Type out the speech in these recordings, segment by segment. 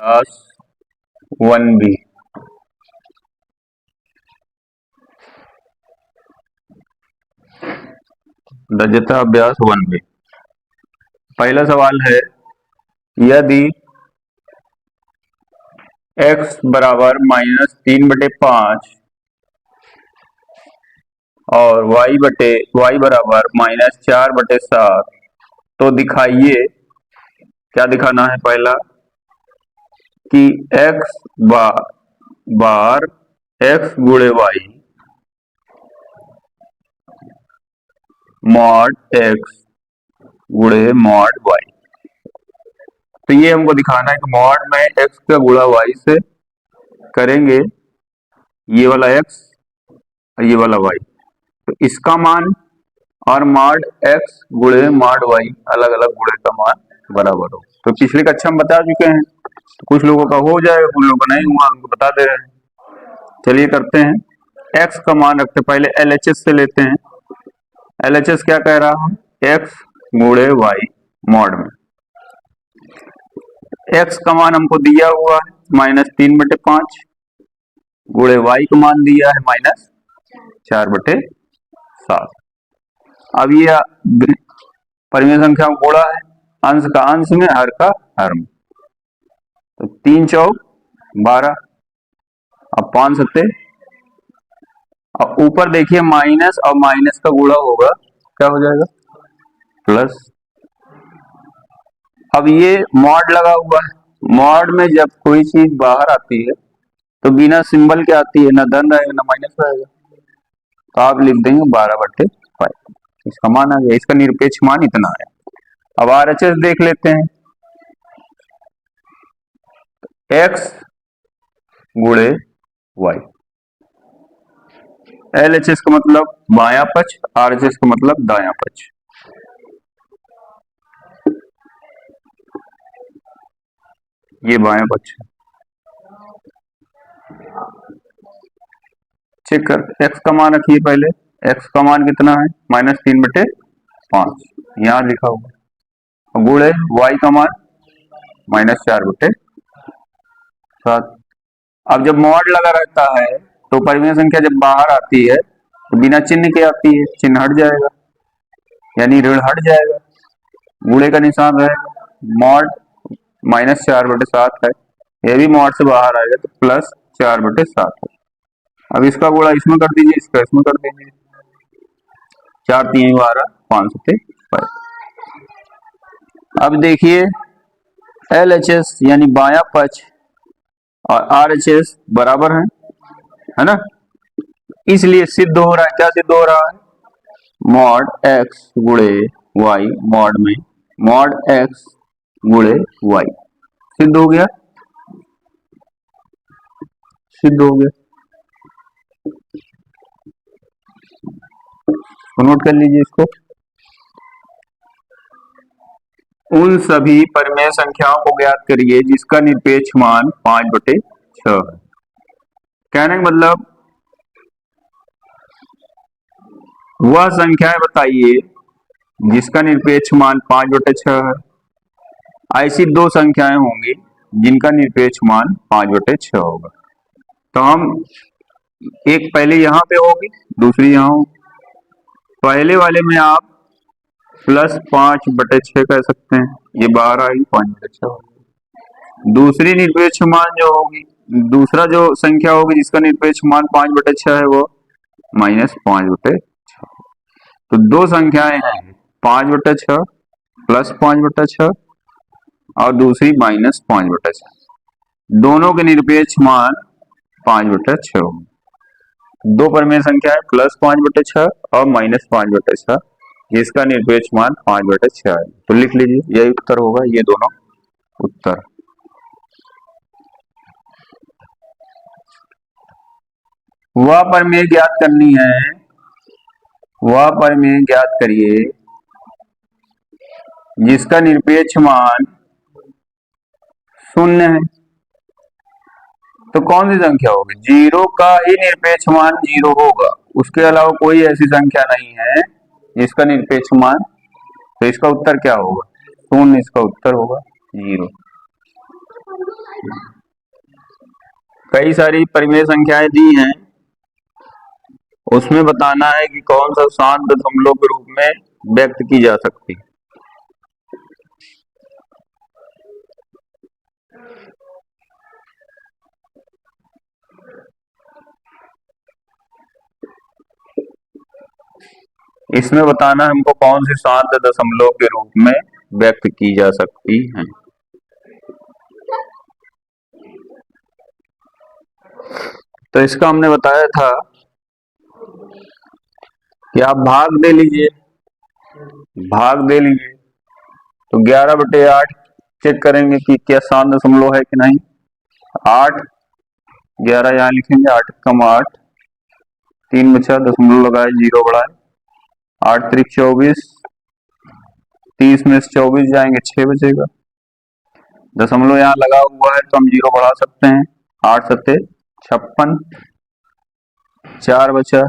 अभ्यास 1B। रजता अभ्यास 1B। पहला सवाल है, यदि x बराबर -3/5 और y बराबर -4/7 तो दिखाइए, क्या दिखाना है? पहला कि x बार x गुणे y मॉड x गुणे मॉड y। तो ये हमको दिखाना है कि मॉड में x का गुणा y से करेंगे, ये वाला x और ये वाला y, तो इसका मान और मॉड x गुणे मॉड y अलग अलग गुणे का मान बराबर हो। तो पिछली कक्षा में बता चुके हैं, तो कुछ लोगों का हो जाएगा, कुछ लोगों का नहीं हुआ, हमको बता दे रहे हैं। चलिए करते हैं। x का मान रखते, पहले LHS से लेते हैं। LHS क्या कह रहा है? x गुणे y मॉड में x का मान हमको दिया हुआ है -3/5 गुणे y का मान दिया है -4/7। अब ये परिमेय संख्या में गुणा है, अंश का अंश में, हर का हर में, तो 3 चौक 12, अब 5 सत्ते, अब ऊपर देखिए माइनस और माइनस का गुणा होगा, क्या हो जाएगा? प्लस। अब ये मॉड लगा हुआ है, मॉड में जब कोई चीज बाहर आती है तो बिना सिंबल के आती है, ना धन रहेगा ना माइनस रहेगा, तो आप लिख देंगे 12/5। इसका मान आ गया, इसका निरपेक्ष मान इतना है। अब RHS देख लेते हैं, x गुणे y। LHS का मतलब बायां पक्ष, RHS का मतलब दायां पक्ष। ये बायां पक्ष है। चेक कर, x का मान रखिए पहले, x का मान कितना है? -3/5, यहां लिखा हुआ, गुणे y का मान -4/7। अब जब मॉड लगा रहता है तो परिमेय संख्या जब बाहर आती है तो बिना चिन्ह के आती है, चिन्ह हट जाएगा, यानी ऋण हट जाएगा, गुणे का निशान रहेगा। मॉड -4/7 है, ये भी मॉड से बाहर आएगा तो +4/7 है। अब इसका गुणा इसमें कर दीजिए, इसका इसमें कर दीजिए, 4 3 12, 5 7 5। अब देखिए LHS यानी बायां पक्ष और RHS बराबर है ना? इसलिए सिद्ध हो रहा है, क्या सिद्ध हो रहा है? मॉड x गुणे y मॉड में मॉड x गुणे y सिद्ध हो गया, सिद्ध हो गया। तो नोट कर लीजिए इसको। उन सभी परिमेय संख्याओं को ज्ञात करिए जिसका निरपेक्ष मान 5/6 है। कहने का मतलब, वह संख्याएं बताइए जिसका निरपेक्ष मान 5/6 है। ऐसी दो संख्याएं होंगी जिनका निरपेक्ष मान 5/6 होगा। तो हम एक पहले यहां पे होगी, दूसरी यहां होगी। पहले वाले में आप +5/6 कह सकते हैं, ये बाहर आएगी 5/6 होगी। दूसरी निरपेक्ष मान जो होगी, दूसरा जो संख्या होगी जिसका निरपेक्ष मान 5/6 है, वो -5/6। तो दो संख्याएं हैं, 5/6 +5/6 और दूसरी -5/6, दोनों के निरपेक्ष मान 5/6 होंगे। दो परिमेय संख्या है +5/6 और -5/6, जिसका निरपेक्ष मान 5/6 है। तो लिख लीजिए, यही उत्तर होगा, ये दोनों उत्तर। वह परिमेय ज्ञात करनी है, वह परिमेय ज्ञात करिए जिसका निरपेक्ष मान 0 है। तो कौन सी संख्या होगी? 0 का ही निरपेक्ष मान 0 होगा, उसके अलावा कोई ऐसी संख्या नहीं है जिसका निरपेक्ष मान, तो इसका उत्तर क्या होगा? 0 इसका उत्तर होगा, 0। कई सारी परिमेय संख्याएं दी हैं, उसमें बताना है कि कौन सा शांत दशमलव के रूप में व्यक्त की जा सकती है। इसमें बताना है हमको कौन सी शांत दशमलव के रूप में व्यक्त की जा सकती है। तो इसका हमने बताया था कि आप भाग दे लीजिए, तो 11/8 चेक करेंगे कि क्या शांत दशमलव है कि नहीं। 8 11 यहाँ लिखेंगे, 8 कम 8, 3 बचा, दशमलव लगाए, 0 बढ़ाए, 8 त्रिक 24, 30 में से 24 जाएंगे, 6 बचेगा। दशमलव यहाँ लगा हुआ है तो हम 0 बढ़ा सकते हैं, 8 सत्ते 56, 4 बचा,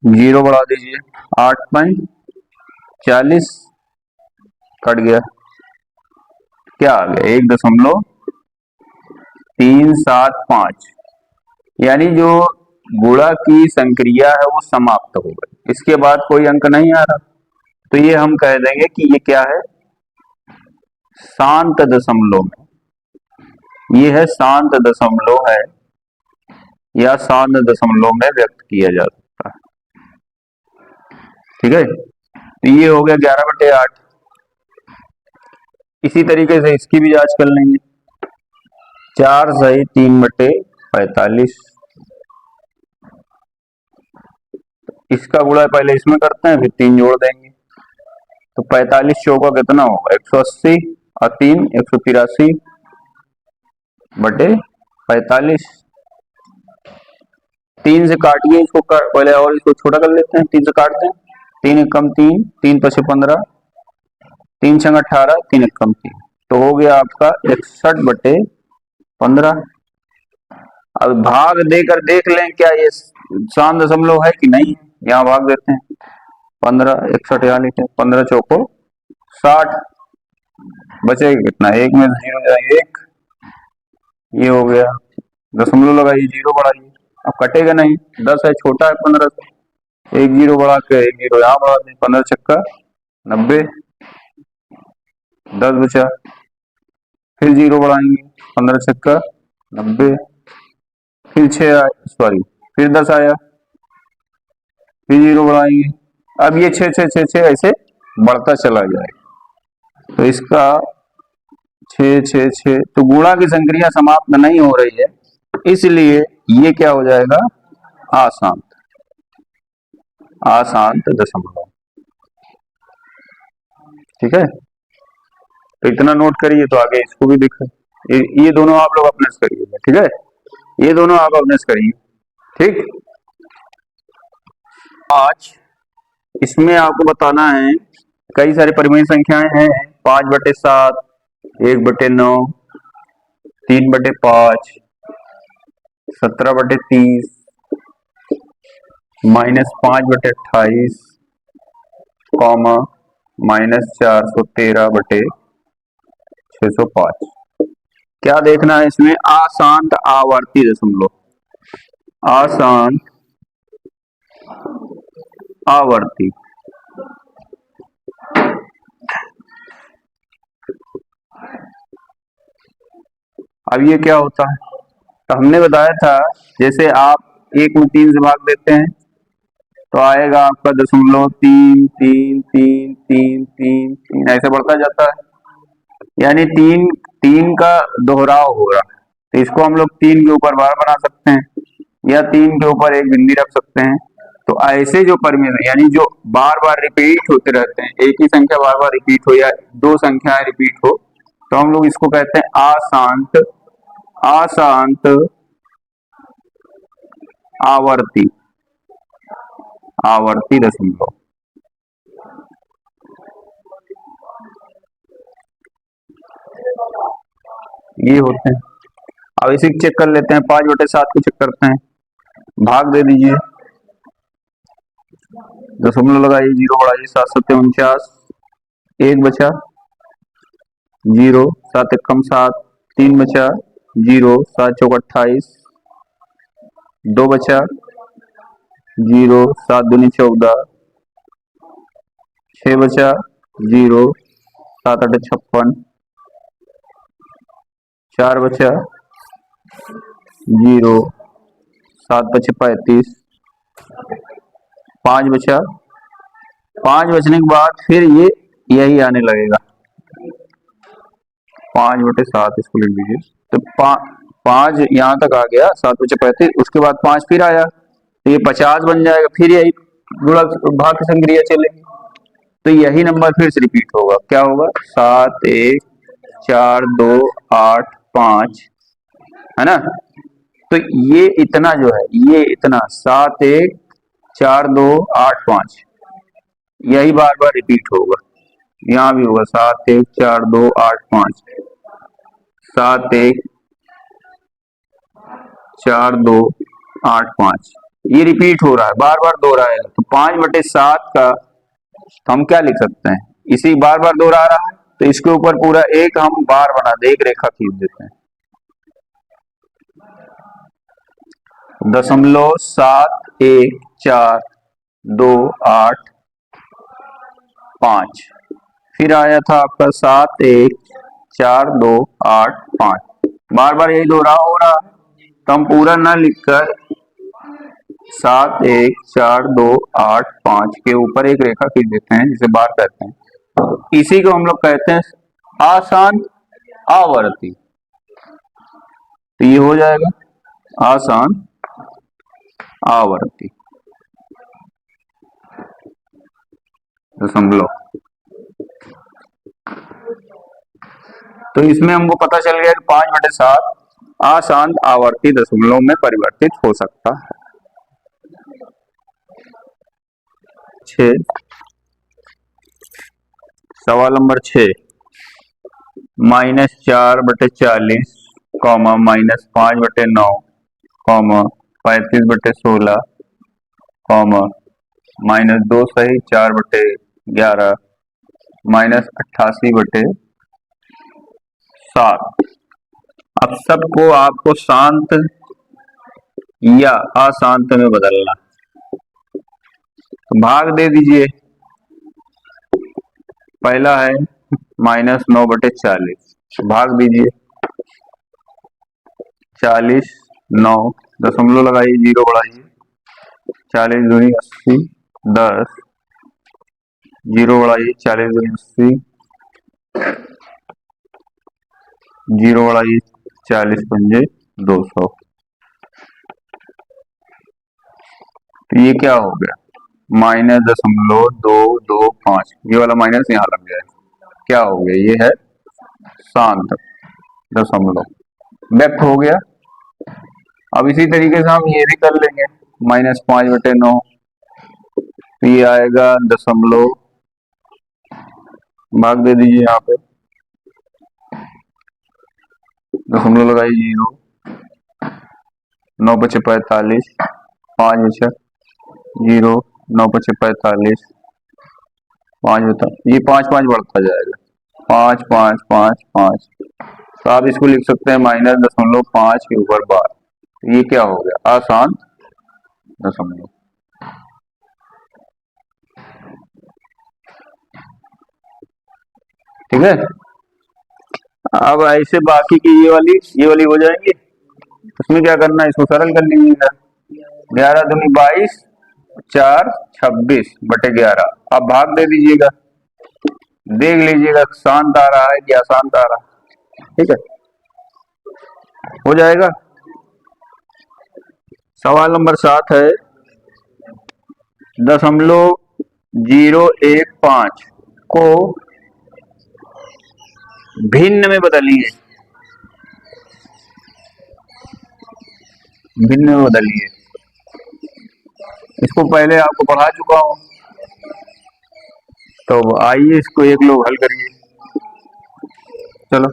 0 बढ़ा दीजिए, 8 5 40, कट गया, क्या आ गया, 1.375। यानी जो गुणा की संक्रिया है वो समाप्त हो गई, इसके बाद कोई अंक नहीं आ रहा, तो ये हम कह देंगे कि ये क्या है, शांत दशमलव में, ये है शांत दशमलव है या शांत दशमलव में व्यक्त किया जा सकता है। ठीक है, तो ये हो गया 11/8। इसी तरीके से इसकी भी जांच कर लेंगे, 4 सही 3/45। इसका गुणा पहले इसमें करते हैं, फिर 3 जोड़ देंगे, तो 45 चौका कितना होगा, 180 और 3 183/45। 3 से काटिए इसको, पहले और इसको छोटा कर लेते हैं, 3 से काटते हैं, 3 एक कम 3, 3 पचे 15, 3 छंग 18, 3 एक कम 3, तो हो गया आपका 61/15। अब भाग देकर देख लें क्या ये शांत दशमलव है कि नहीं, यहाँ भाग देते हैं, 15 61 यहाँ लिखे, 15 चौको 60, बचेगा कितना, 1 में 0 जाएगा 1, ये हो गया, दशमलव लगाइए, 0 बढ़ाइए, अब कटेगा नहीं, 10 है, छोटा है 15 से, 1 0 बढ़ा के 1 0 यहाँ बढ़ा दें, 15 छक्का 90, 10 बचा, फिर 0 बढ़ाएंगे, 15 छक्का 90, फिर 6 आया, सॉरी फिर 10 आया, फिर 0 बढ़ाएंगे, अब ये 6 6 6 6 ऐसे बढ़ता चला जाएगा, तो इसका 6 6 6, तो गुणा की संक्रिया समाप्त नहीं हो रही है, इसलिए ये क्या हो जाएगा, अशांत दशमलव। ठीक है, तो इतना नोट करिए, तो आगे इसको भी दिखे, ये दोनों आप लोग अपने से करिएगा। ठीक है, ये दोनों आप अपने से करिए। ठीक, आज इसमें आपको बताना है, कई सारी परिमेय संख्याएं हैं, 5/7, 1/9, 3/5, 17/30, -5/28, -413/605। क्या देखना है इसमें, अशांत आवर्ती दशमलव, अशांत आवर्ती। अब ये क्या होता है, तो हमने बताया था, जैसे आप 1 में 3 से भाग देते हैं तो आएगा आपका 0.3333333, ऐसे बढ़ता जाता है, यानी 3 का दोहराव हो रहा है, तो इसको हम लोग 3 के ऊपर बार बना सकते हैं, या 3 के ऊपर एक बिंदी रख सकते हैं। तो ऐसे जो परिमेय, यानी जो बार बार रिपीट होते रहते हैं, एक ही संख्या बार बार रिपीट हो या 2 संख्याएं रिपीट हो, तो हम लोग इसको कहते हैं अशांत आवर्ती दशमलव। ये होते हैं। अब इसी चेक कर लेते हैं, 5/7 को चेक करते हैं, भाग दे दीजिए, दशमलव लगाइए, जीरो बढ़ाइए, 7×7 = 49, 1 बचा, 0, 7 × 7 3 बचा, 0, 7×4 = 28, 2 बचा, 0, 7×2 = 14, 6 बचा, 0, 7×8 = 56, 4 बचा, 0, 7×5 = 35, 5 बचा। 5 बचने के बाद फिर ये यही आने लगेगा, 5/7 इसको लिख दीजिए। तो 5 यहाँ तक आ गया, 7×5 = 35, उसके बाद 5 फिर आया तो ये 50 बन जाएगा, फिर यही गुणक भाग की संक्रिया चलेगी। तो यही नंबर फिर से रिपीट होगा, क्या होगा, 7 1 4 2 8 5, है ना। तो ये इतना जो है, ये इतना 7 1 4 2 8 5 यही बार बार रिपीट होगा। यहाँ भी होगा 7 1 4 2 8 5, 7 1 4 2 8 5, ये रिपीट हो रहा है, बार बार दोहराया है। तो 5/7 का हम क्या लिख सकते हैं, इसी बार बार दोहरा रहा है तो इसके ऊपर पूरा एक हम बार बना दे, एक रेखा खींच देते हैं। 0.714285, फिर आया था आपका 71428, बार बार यही दोहरा हो रहा है। तो हम पूरा ना लिखकर 71428 के ऊपर एक रेखा खींच देते हैं, जिसे बार कहते हैं। तो इसी को हम लोग कहते हैं आसान आवर्ती। तो ये हो जाएगा आसान आवर्ती दशमलव। तो इसमें हमको पता चल गया कि 5/7 आसान आवर्ती दशमलव में परिवर्तित हो सकता है। 6, सवाल नंबर 6, -4/40, -5/9, -35/16, -2 सही 4/11, -88/7। अब सबको आपको शांत या अशांत में बदलना, तो भाग दे दीजिए। पहला है -9/40, भाग दीजिए, 40 9, दशमलव लगाइए, 0 बढ़ाइए, 40 दूनी 80, 10, 0 बढ़ाइए, 40 दूनी 80, 0 बढ़ाइए, 40 पंजे 200। तो ये क्या हो गया, -0.225, ये वाला माइनस यहाँ लग गया, क्या हो गया, ये है शांत दशमलव, व्यक्त हो गया। अब इसी तरीके से हम ये भी कर लेंगे, -5/9, तो ये आएगा दशमलव, भाग दे दीजिए, यहाँ पे दशमलव लगाइए, 0, 9×5 = 45, 5 बचा, 0, 9×5 = 45, 5 बता, ये 5 बढ़ता जाएगा, 5 5 5 5। तो आप इसको लिख सकते हैं -0.5 के ऊपर बार। तो ये क्या हो गया, आसान दशमलव। ठीक है। अब ऐसे बाकी की ये वाली हो जाएंगी। उसमें क्या करना है, इसको सरल कर लीजिएगा, 11 दूनी 22, 4 26/11। आप भाग दे दीजिएगा, देख लीजिएगा शांत आ रहा है कि अशांत आ रहा है। ठीक है, हो जाएगा। सवाल नंबर 7 है, 0.015 को भिन्न में बदलिए, भिन्न में बदलिए। इसको पहले आपको पढ़ा चुका हूं, तो आइए इसको एक लोग हल करिए। चलो,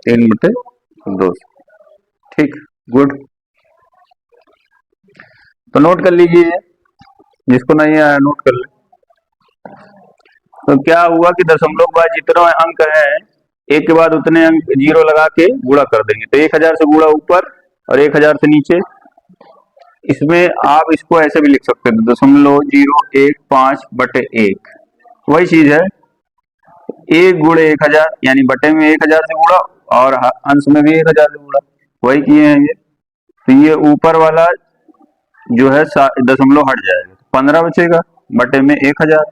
तीन बटे दो। ठीक, गुड। तो नोट कर लीजिए, जिसको नहीं आया नोट कर ले। तो क्या हुआ कि दशमलव के बाद जितने अंक हैं एक के बाद उतने अंक जीरो लगा के गुणा कर देंगे। तो 1000 से गुणा ऊपर और 1000 से नीचे। इसमें आप इसको ऐसे भी लिख सकते हैं, 0.015 बटे 1। वही चीज है, 1 गुणे 1000 यानी बटे में 1000 से गुणा और अंश में भी 1000 से गुणा, वही किए हैं ये। तो ये ऊपर वाला जो है दशमलव हट जाएगा, 15 बचेगा बटे में 1000,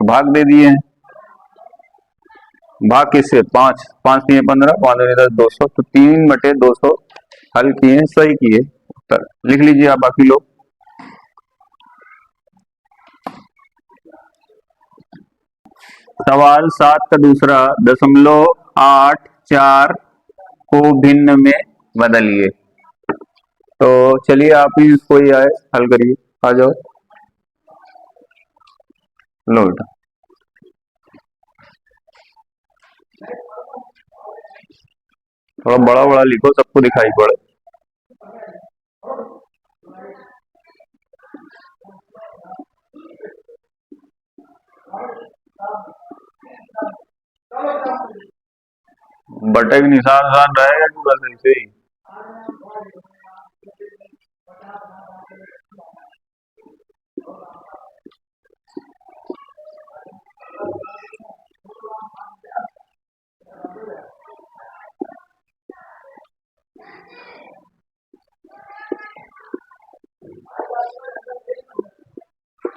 तो भाग दे दिए हैं। भाग किससे? 5, 5 3 15, 5 दूनी 10, 200। तो 3 बटे 200 हल किए, सही किए। उत्तर लिख लीजिए आप बाकी लोग। सवाल 7 का दूसरा, 0.84 को भिन्न में बदलिए। तो चलिए आप ही इसको ही आए हल करिए, आ जाओ। लो बेटा, थोड़ा बड़ा बड़ा लिखो, सबको दिखाई पड़े। बटे का निशान रहेगा कि बस ऐसे ही?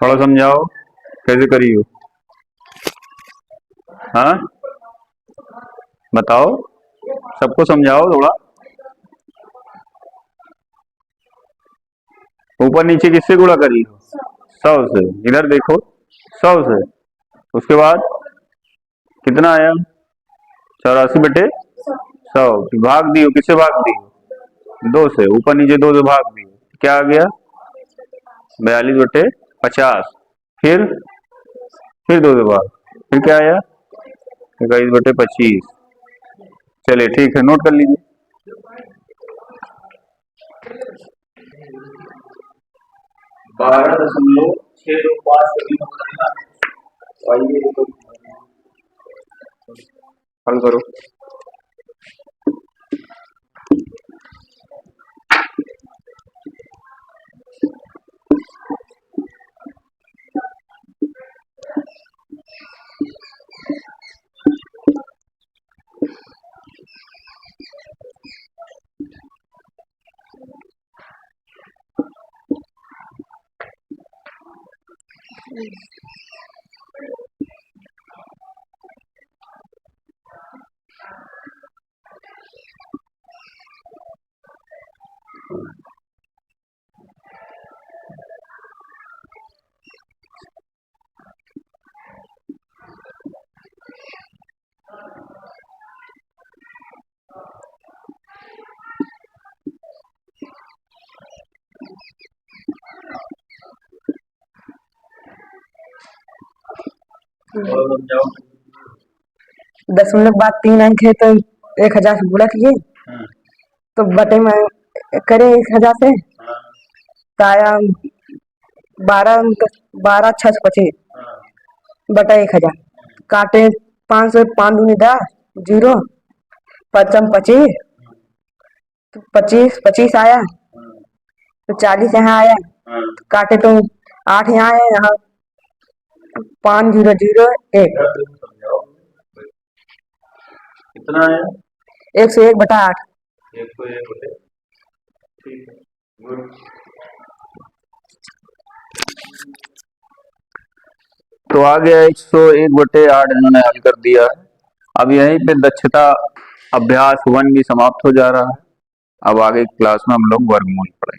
थोड़ा समझाओ कैसे करी हो। हाँ बताओ, सबको समझाओ थोड़ा। ऊपर नीचे किससे गुणा करी? 100 से। इधर देखो, 100 से। उसके बाद कितना आया? 84 बटे 100। भाग दियो, किससे भाग दियो? 2 से। ऊपर नीचे 2 से भाग दियो, क्या आ गया? 42 बटे 50। फिर 2 से भाग, फिर क्या आया? 21 बटे 25। चलिए ठीक है, नोट कर लीजिए। बारह दशमलव 625 हल करो। दशमलव के बाद 3 अंक है, तो 1000 से गुणा किए, तो बटे में करे 1000 से, तो आया 12 6 सौ 25 बटा 1000। काटे 5 से, 5 दूनी 10, 0, 5 25, तो 25 आया, तो 40 यहाँ आया। काटे तो 8 यहाँ आया, यहाँ 5 0 0 1। कितना आया? 101 बटा 8। 101 बटे, ठीक है, गुड। तो आ गया 101 बटे 8, इन्होंने हल कर दिया है। अब यहीं पे दक्षता अभ्यास 1 भी समाप्त हो जा रहा है। अब आगे क्लास में हम लोग वर्गमूल पढ़ेंगे।